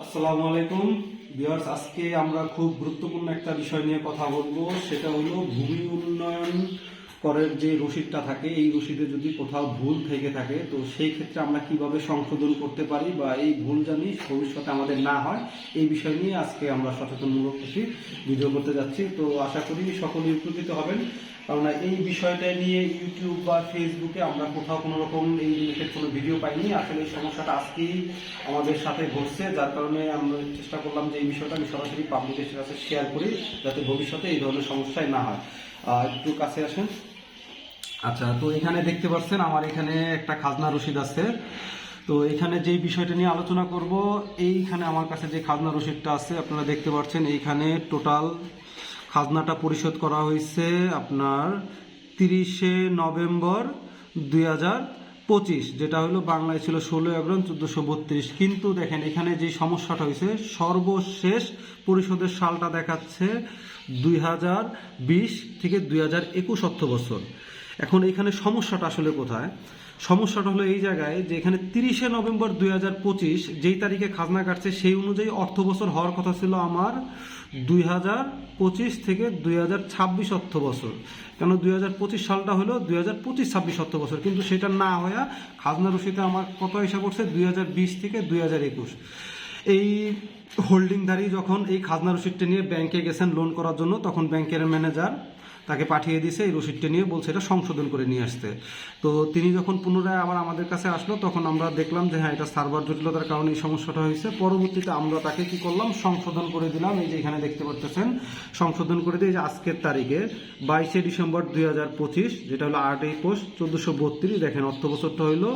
আসসালামু আলাইকুম ভিউয়ার্স, আজকে আমরা খুব গুরুত্বপূর্ণ একটা বিষয় নিয়ে কথা বলবো। সেটা হলো ভূমি উন্নয়ন করের যে রসিদটা থাকে, এই রসিদে যদি কোথাও ভুল থেকে থাকে তো সেই ক্ষেত্রে আমরা কিভাবে সংশোধন করতে পারি বা এই ভুল জানি ভবিষ্যতে আমাদের না হয়, এই বিষয় নিয়ে আজকে আমরা সচেতনমূলক কিছু ভিডিও করতে যাচ্ছি। তো আশা করি সকলেই উপকৃত হবেন, কারণ এই বিষয়টা নিয়ে ইউটিউব বা ফেসবুকে আমরা কোথাও কোনো রকম এই রিলেটেড কোনো ভিডিও পাইনি। আসলে এই সমস্যাটা আজকেই আমাদের সাথে ঘটছে, যার কারণে আমরা চেষ্টা করলাম যে এই বিষয়টা আমি সরাসরি পাবলিকের কাছে শেয়ার করি, যাতে ভবিষ্যতে এই ধরনের সমস্যায় না হয়। একটু কাছে আসেন। আচ্ছা, তো এখানে দেখতে পাচ্ছেন আমার এখানে একটা খাজনা রসিদ আছে। তো এখানে যেই বিষয়টা নিয়ে আলোচনা করব, এইখানে আমার কাছে যে খাজনা রসিদটা আছে আপনারা দেখতে পাচ্ছেন, এইখানে টোটাল খাজনাটা পরিশোধ করা হয়েছে আপনার 30শে নভেম্বর 2025, যেটা হলো বাংলায় ছিল 16/11/1432। কিন্তু দেখেন এখানে যে সমস্যাটা হয়েছে, সর্বশেষ পরিশোধের সালটা দেখাচ্ছে 2020 থেকে 2021 অর্থ বছর। এখন এখানে সমস্যাটা আসলে কোথায়? সমস্যাটা হলো এই জায়গায় যে এখানে 30শে নভেম্বর 2025 যেই তারিখে খাজনা কাটছে, সেই অনুযায়ী অর্থ বছর হওয়ার কথা ছিল আমার 2025 থেকে 2026 অর্থ বছর। কেন 2025 সালটা হলো 2025-26 অর্থ বছর, কিন্তু সেটা না হয়ে খাজনা রসিদে আমার কত হিসাব করছে 2020 থেকে 2021। এই হোল্ডিংধারী যখন এই খাজনা রসিদটা নিয়ে ব্যাংকে গেছেন লোন করার জন্য, তখন ব্যাংকের ম্যানেজার তাকে পাঠিয়ে দিয়েছে এই রসিদটা নিয়ে, বলছে এটা সংশোধন করে নিয়ে আসতে। তো তিনি যখন পুনরায় আবার আমাদের কাছে আসলো, তখন আমরা দেখলাম যে হ্যাঁ, এটা সার্ভার জটিলতার কারণে এই সমস্যাটা হয়েছে। পরবর্তীতে আমরা তাকে কি করলাম, সংশোধন করে দিলাম। এই যে এখানে দেখতে পাচ্ছেন সংশোধন করে দিয়ে যে আজকের তারিখে 22শে ডিসেম্বর 2025, যেটা হলো 8 পোস্ট 1432, দেখেন অর্থ বছরটা হইলো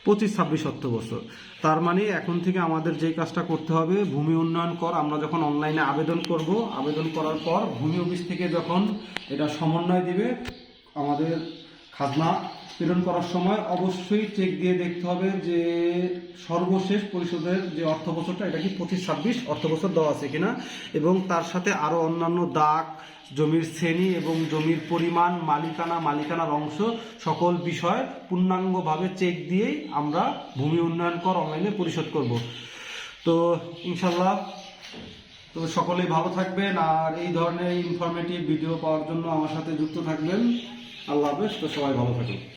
25-26 অর্থ বছর। তার মানে এখন থেকে আমাদের যেই কাজটা করতে হবে, ভূমি উন্নয়ন কর আমরা যখন অনলাইনে আবেদন করব, আবেদন করার পর ভূমি অফিস থেকে যখন এটা সমন্বয় দিবে, আমাদের খাজনা প্রেরণ করার সময় অবশ্যই চেক দিয়ে দেখতে হবে যে সর্বশেষ পরিশোধের যে অর্থ বছরটা, এটা কি 25-26 অর্থ বছর দেওয়া আছে কিনা, এবং তার সাথে আরও অন্যান্য দাগ, জমির শ্রেণী এবং জমির পরিমাণ, মালিকানার অংশ, সকল বিষয় পূর্ণাঙ্গভাবে চেক দিয়েই আমরা ভূমি উন্নয়ন কর অনলাইনে পরিশোধ করব। তো ইনশাল্লাহ, তো সকলেই ভালো থাকবেন, আর এই ধরনের ইনফরমেটিভ ভিডিও পাওয়ার জন্য আমার সাথে যুক্ত থাকবেন। আল্লাহ হাফেজ। তো সবাই ভালো থাকবেন।